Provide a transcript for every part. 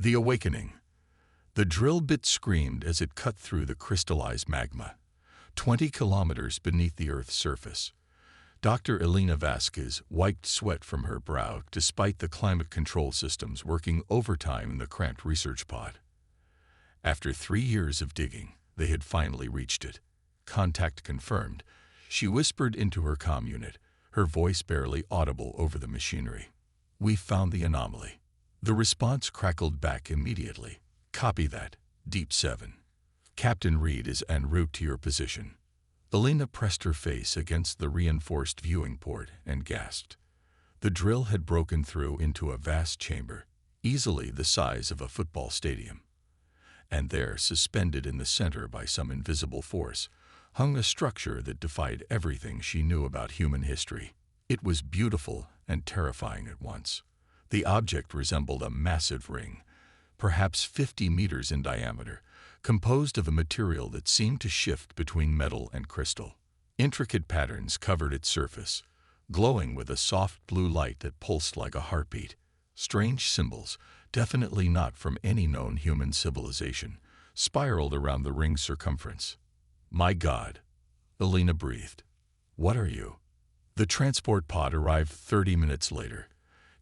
The awakening. The drill bit screamed as it cut through the crystallized magma, 20 kilometers beneath the Earth's surface. Dr. Elena Vasquez wiped sweat from her brow despite the climate control systems working overtime in the cramped research pod. After 3 years of digging, they had finally reached it. Contact confirmed. She whispered into her comm unit, her voice barely audible over the machinery. "We found the anomaly." The response crackled back immediately. "Copy that, Deep 7. Captain Reed is en route to your position." Elena pressed her face against the reinforced viewing port and gasped. The drill had broken through into a vast chamber, easily the size of a football stadium. And there, suspended in the center by some invisible force, hung a structure that defied everything she knew about human history. It was beautiful and terrifying at once. The object resembled a massive ring, perhaps 50 meters in diameter, composed of a material that seemed to shift between metal and crystal. Intricate patterns covered its surface, glowing with a soft blue light that pulsed like a heartbeat. Strange symbols, definitely not from any known human civilization, spiraled around the ring's circumference. "My God," Elena breathed. "What are you?" The transport pod arrived 30 minutes later,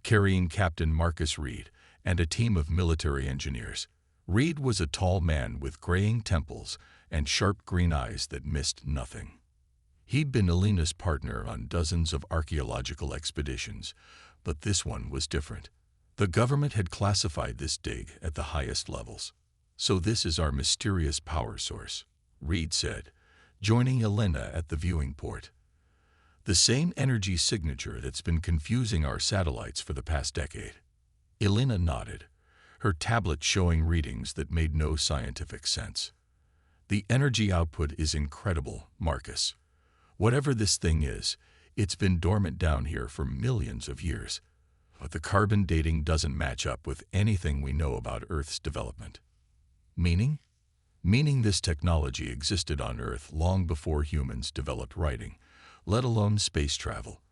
carrying Captain Marcus Reed and a team of military engineers. Reed was a tall man with graying temples and sharp green eyes that missed nothing. He'd been Elena's partner on dozens of archaeological expeditions, but this one was different. The government had classified this dig at the highest levels. "So this is our mysterious power source," Reed said, joining Elena at the viewing port. "The same energy signature that's been confusing our satellites for the past decade." Elena nodded, her tablet showing readings that made no scientific sense. "The energy output is incredible, Marcus. Whatever this thing is, it's been dormant down here for millions of years. But the carbon dating doesn't match up with anything we know about Earth's development." "Meaning?" "Meaning this technology existed on Earth long before humans developed writing, let alone space travel.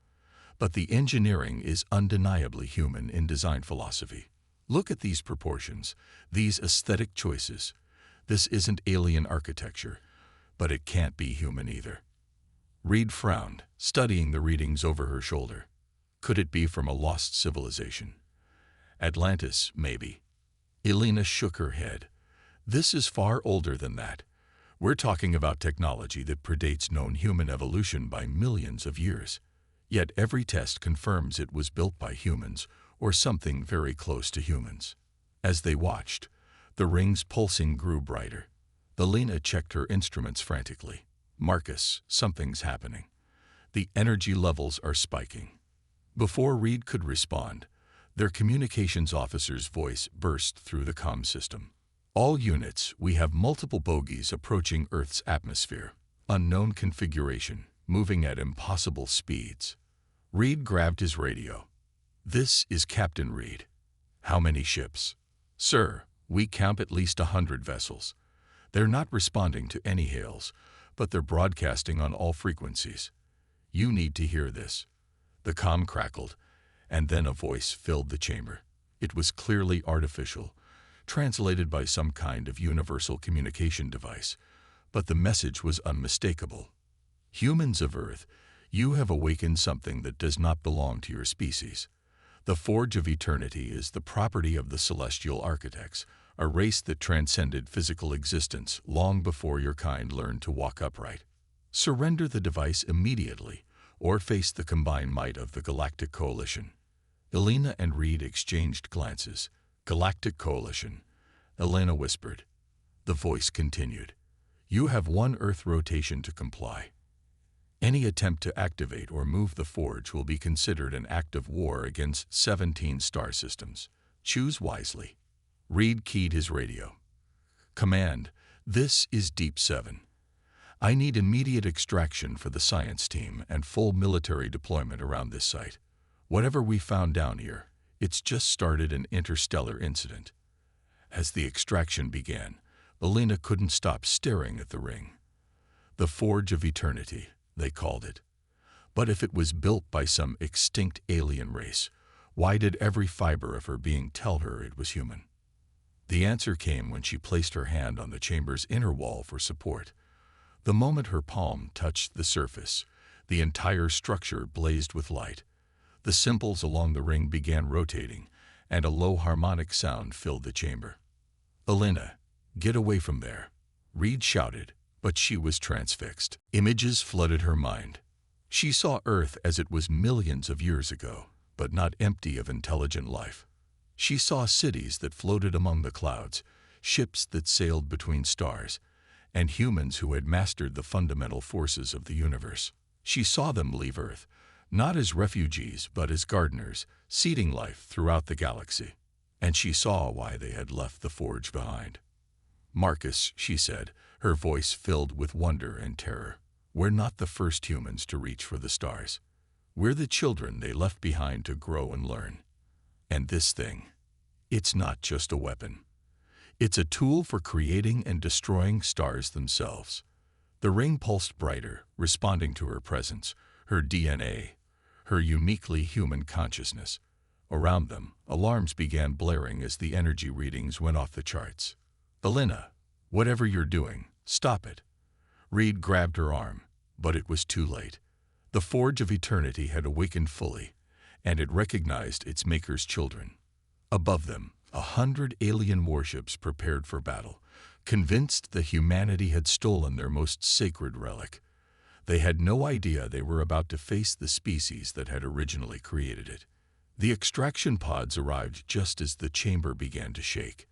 But the engineering is undeniably human in design philosophy. Look at these proportions, these aesthetic choices. This isn't alien architecture, but it can't be human either." Reed frowned, studying the readings over her shoulder. Could it be from a lost civilization? Atlantis, maybe. Elena shook her head. "This is far older than that. We're talking about technology that predates known human evolution by millions of years. Yet every test confirms it was built by humans, or something very close to humans." As they watched, the ring's pulsing grew brighter. Elena checked her instruments frantically. "Marcus, something's happening. The energy levels are spiking." Before Reed could respond, their communications officer's voice burst through the comm system. "All units, we have multiple bogies approaching Earth's atmosphere. Unknown configuration, moving at impossible speeds." Reed grabbed his radio. "This is Captain Reed. How many ships?" "Sir, we count at least 100 vessels. They're not responding to any hails, but they're broadcasting on all frequencies. You need to hear this." The comm crackled, and then a voice filled the chamber. It was clearly artificial, translated by some kind of universal communication device, but the message was unmistakable. "Humans of Earth, you have awakened something that does not belong to your species. The Forge of Eternity is the property of the celestial architects, a race that transcended physical existence long before your kind learned to walk upright. Surrender the device immediately, or face the combined might of the Galactic Coalition." Elena and Reed exchanged glances. "Galactic Coalition," Elena whispered. The voice continued. "You have one Earth rotation to comply. Any attempt to activate or move the Forge will be considered an act of war against 17 star systems. Choose wisely." Reed keyed his radio. "Command, this is Deep 7. I need immediate extraction for the science team and full military deployment around this site. Whatever we found down here, it's just started an interstellar incident." As the extraction began, Elena couldn't stop staring at the ring. The Forge of Eternity, they called it. But if it was built by some extinct alien race, why did every fiber of her being tell her it was human? The answer came when she placed her hand on the chamber's inner wall for support. The moment her palm touched the surface, the entire structure blazed with light. The symbols along the ring began rotating, and a low harmonic sound filled the chamber. "Elena, get away from there," Reed shouted, but she was transfixed. Images flooded her mind. She saw Earth as it was millions of years ago, but not empty of intelligent life. She saw cities that floated among the clouds, ships that sailed between stars, and humans who had mastered the fundamental forces of the universe. She saw them leave Earth, not as refugees but as gardeners, seeding life throughout the galaxy. And she saw why they had left the forge behind. "Marcus," she said, her voice filled with wonder and terror, "we're not the first humans to reach for the stars. We're the children they left behind to grow and learn. And this thing, it's not just a weapon. It's a tool for creating and destroying stars themselves." The ring pulsed brighter, responding to her presence, her DNA, her uniquely human consciousness. Around them, alarms began blaring as the energy readings went off the charts. "Elena, whatever you're doing, stop it." Reed grabbed her arm, but it was too late. The Forge of Eternity had awakened fully, and it recognized its maker's children. Above them, 100 alien warships prepared for battle, convinced that humanity had stolen their most sacred relic. They had no idea they were about to face the species that had originally created it. The extraction pods arrived just as the chamber began to shake.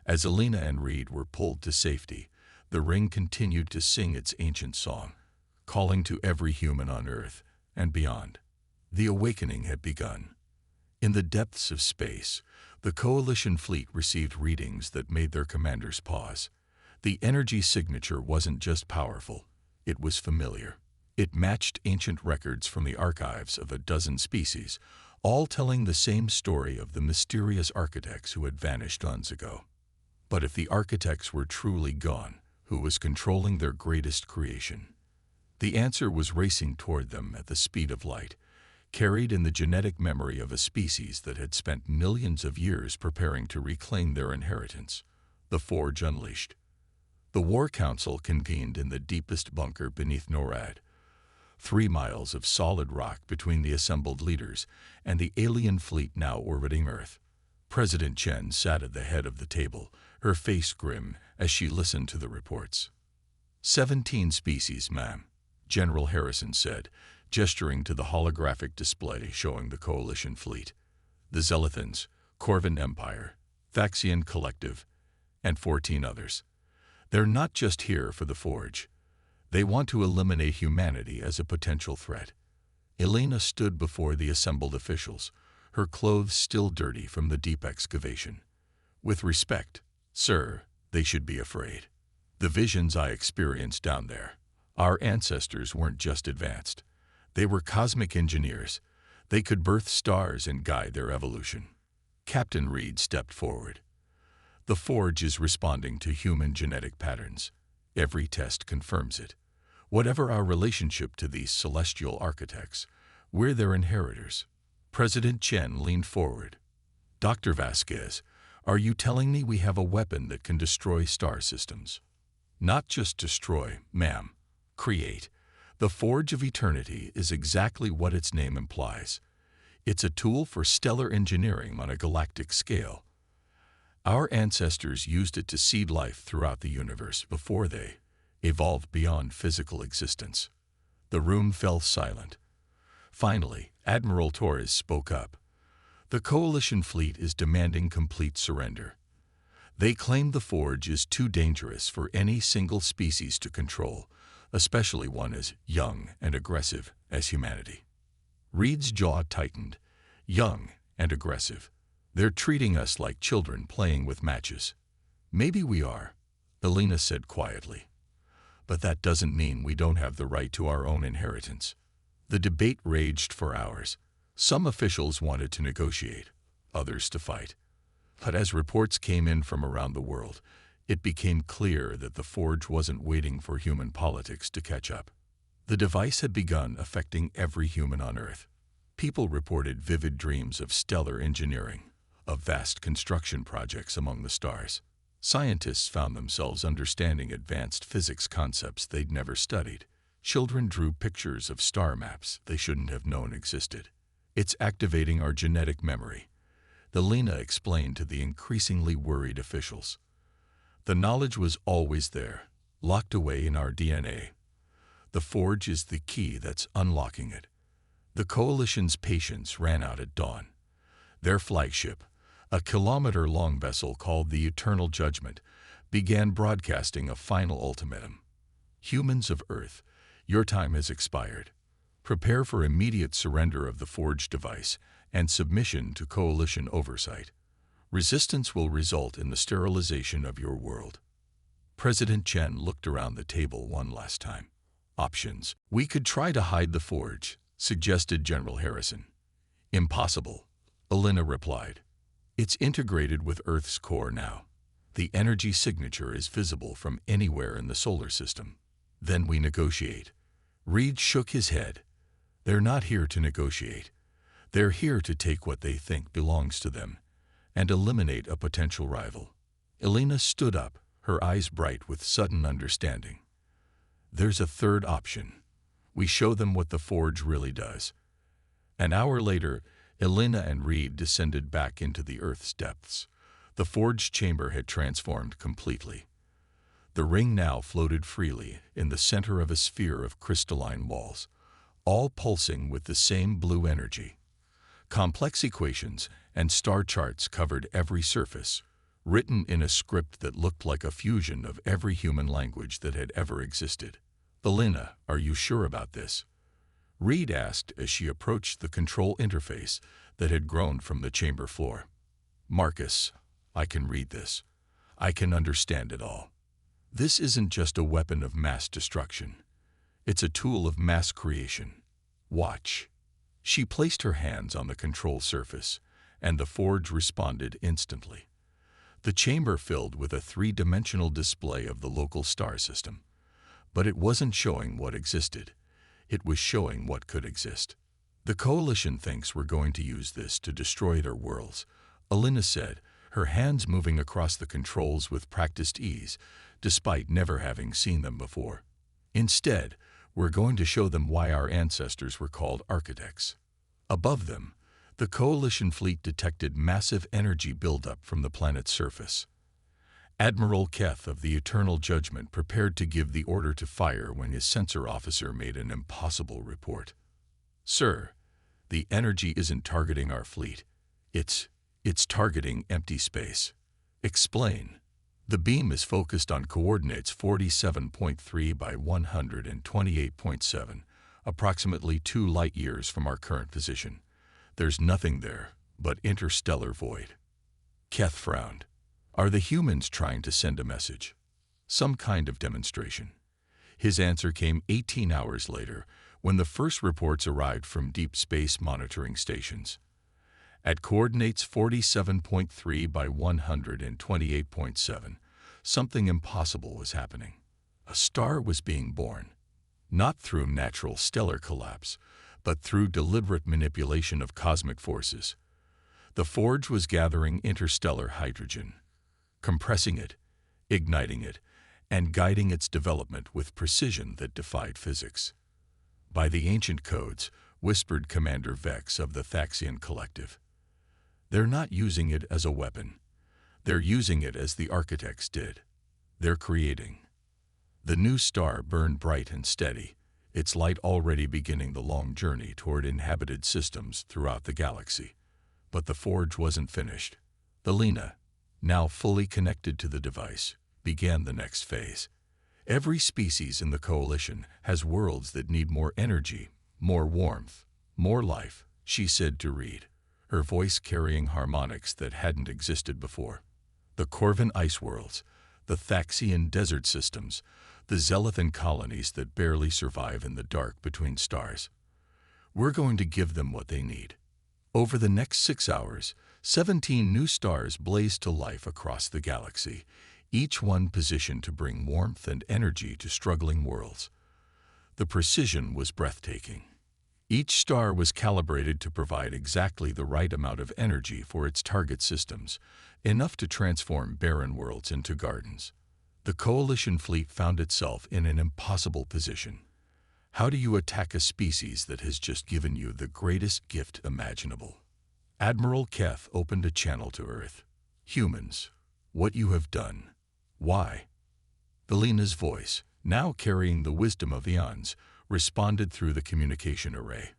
As Elena and Reed were pulled to safety, the ring continued to sing its ancient song, calling to every human on Earth and beyond. The awakening had begun. In the depths of space, the Coalition fleet received readings that made their commanders pause. The energy signature wasn't just powerful, it was familiar. It matched ancient records from the archives of a dozen species, all telling the same story of the mysterious architects who had vanished eons ago. But if the architects were truly gone, who was controlling their greatest creation? The answer was racing toward them at the speed of light, carried in the genetic memory of a species that had spent millions of years preparing to reclaim their inheritance. The Forge unleashed. The War Council convened in the deepest bunker beneath NORAD. 3 miles of solid rock between the assembled leaders and the alien fleet now orbiting Earth. President Chen sat at the head of the table, her face grim as she listened to the reports. 17 species, ma'am, General Harrison said, gesturing to the holographic display showing the Coalition fleet. The Zelathans, Corvin Empire, Thaxian Collective, and 14 others. They're not just here for the Forge. They want to eliminate humanity as a potential threat. Elena stood before the assembled officials, her clothes still dirty from the deep excavation. "With respect, sir, they should be afraid. The visions I experienced down there, our ancestors weren't just advanced. They were cosmic engineers. They could birth stars and guide their evolution." Captain Reed stepped forward. "The Forge is responding to human genetic patterns. Every test confirms it. Whatever our relationship to these celestial architects, we're their inheritors." President Chen leaned forward. "Dr. Vasquez, are you telling me we have a weapon that can destroy star systems?" "Not just destroy, ma'am. Create. The Forge of Eternity is exactly what its name implies. It's a tool for stellar engineering on a galactic scale. Our ancestors used it to seed life throughout the universe before they evolved beyond physical existence." The room fell silent. Finally, Admiral Torres spoke up. "The Coalition fleet is demanding complete surrender. They claim the Forge is too dangerous for any single species to control, especially one as young and aggressive as humanity." Reed's jaw tightened. Young and aggressive. They're treating us like children playing with matches. "Maybe we are," Elena said quietly. "But that doesn't mean we don't have the right to our own inheritance." The debate raged for hours. Some officials wanted to negotiate, others to fight. But as reports came in from around the world, it became clear that the Forge wasn't waiting for human politics to catch up. The device had begun affecting every human on Earth. People reported vivid dreams of stellar engineering, of vast construction projects among the stars. Scientists found themselves understanding advanced physics concepts they'd never studied. Children drew pictures of star maps they shouldn't have known existed. It's activating our genetic memory, Elena explained to the increasingly worried officials. The knowledge was always there, locked away in our DNA. The forge is the key that's unlocking it. The Coalition's patience ran out at dawn. Their flagship, a kilometer-long vessel called the Eternal Judgment, began broadcasting a final ultimatum. Humans of Earth, your time has expired. Prepare for immediate surrender of the forge device and submission to Coalition oversight. Resistance will result in the sterilization of your world. President Chen looked around the table one last time. Options. We could try to hide the forge, suggested General Harrison. Impossible, Elena replied. It's integrated with Earth's core now. The energy signature is visible from anywhere in the solar system. Then we negotiate. Reed shook his head. They're not here to negotiate. They're here to take what they think belongs to them and eliminate a potential rival. Elena stood up, her eyes bright with sudden understanding. There's a third option. We show them what the forge really does. An hour later, Elena and Reed descended back into the Earth's depths. The forge chamber had transformed completely. The ring now floated freely in the center of a sphere of crystalline walls, all pulsing with the same blue energy. Complex equations and star charts covered every surface, written in a script that looked like a fusion of every human language that had ever existed. Elena, are you sure about this? Reed asked as she approached the control interface that had grown from the chamber floor. Marcus, I can read this. I can understand it all. This isn't just a weapon of mass destruction. It's a tool of mass creation. Watch. She placed her hands on the control surface, and the forge responded instantly. The chamber filled with a three-dimensional display of the local star system. But it wasn't showing what existed. It was showing what could exist. The Coalition thinks we're going to use this to destroy their worlds, Elena said, her hands moving across the controls with practiced ease, despite never having seen them before. Instead, we're going to show them why our ancestors were called architects. Above them, the Coalition fleet detected massive energy buildup from the planet's surface. Admiral Keth of the Eternal Judgment prepared to give the order to fire when his sensor officer made an impossible report. Sir, the energy isn't targeting our fleet. It's targeting empty space. Explain. The beam is focused on coordinates 47.3 by 128.7, approximately 2 light-years from our current position. There's nothing there but interstellar void. Keth frowned. Are the humans trying to send a message? Some kind of demonstration. His answer came 18 hours later, when the first reports arrived from deep space monitoring stations. At coordinates 47.3 by 128.7, something impossible was happening. A star was being born, not through natural stellar collapse, but through deliberate manipulation of cosmic forces. The forge was gathering interstellar hydrogen, compressing it, igniting it, and guiding its development with precision that defied physics. By the ancient codes, whispered Commander Vex of the Thaxian Collective. They're not using it as a weapon. They're using it as the architects did. They're creating. The new star burned bright and steady, its light already beginning the long journey toward inhabited systems throughout the galaxy. But the forge wasn't finished. Elena, now fully connected to the device, began the next phase. Every species in the Coalition has worlds that need more energy, more warmth, more life, she said to Reed, her voice carrying harmonics that hadn't existed before. The Corvin ice worlds, the Thaxian desert systems, the Zealothan colonies that barely survive in the dark between stars. We're going to give them what they need. Over the next 6 hours, 17 new stars blazed to life across the galaxy, each one positioned to bring warmth and energy to struggling worlds. The precision was breathtaking. Each star was calibrated to provide exactly the right amount of energy for its target systems, enough to transform barren worlds into gardens. The Coalition fleet found itself in an impossible position. How do you attack a species that has just given you the greatest gift imaginable? Admiral Keth opened a channel to Earth. Humans, what you have done. Why? Alina's voice, now carrying the wisdom of eons, responded through the communication array.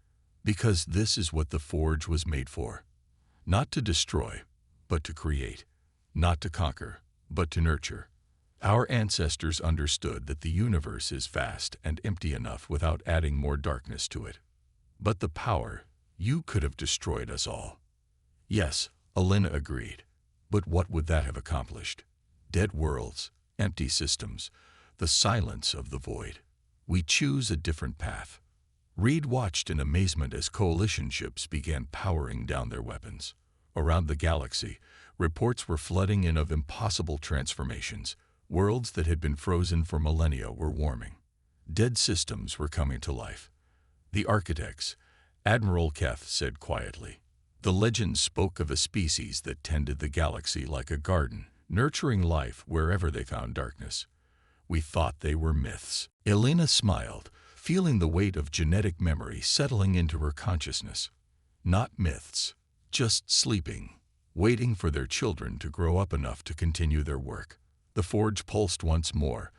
Because this is what the Forge was made for. Not to destroy, but to create. Not to conquer, but to nurture. Our ancestors understood that the universe is vast and empty enough without adding more darkness to it. But the power, you could have destroyed us all. Yes, Alina agreed. But what would that have accomplished? Dead worlds, empty systems, the silence of the void. We choose a different path. Reed watched in amazement as Coalition ships began powering down their weapons. Around the galaxy, reports were flooding in of impossible transformations. Worlds that had been frozen for millennia were warming. Dead systems were coming to life. The architects, Admiral Keth said quietly. The legends spoke of a species that tended the galaxy like a garden, nurturing life wherever they found darkness. We thought they were myths. Alina smiled, feeling the weight of genetic memory settling into her consciousness. Not myths, just sleeping, waiting for their children to grow up enough to continue their work. The Forge pulsed once more,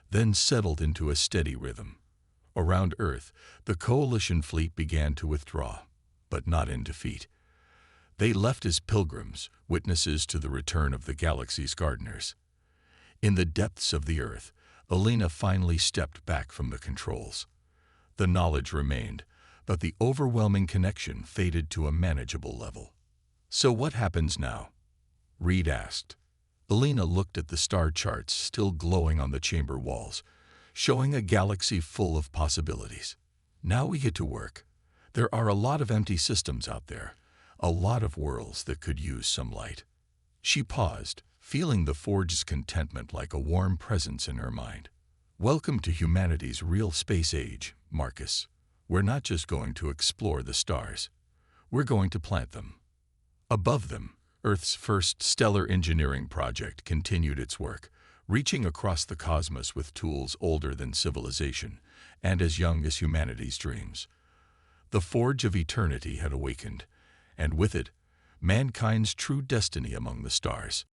then settled into a steady rhythm. Around Earth, the Coalition fleet began to withdraw, but not in defeat. They left as pilgrims, witnesses to the return of the galaxy's gardeners. In the depths of the Earth, Alina finally stepped back from the controls. The knowledge remained, but the overwhelming connection faded to a manageable level. So what happens now? Reed asked. Alina looked at the star charts still glowing on the chamber walls, showing a galaxy full of possibilities. Now we get to work. There are a lot of empty systems out there, a lot of worlds that could use some light. She paused, feeling the Forge's contentment like a warm presence in her mind. Welcome to humanity's real space age, Marcus. We're not just going to explore the stars. We're going to plant them. Above them, Earth's first stellar engineering project continued its work, reaching across the cosmos with tools older than civilization and as young as humanity's dreams. The Forge of Eternity had awakened, and with it, mankind's true destiny among the stars.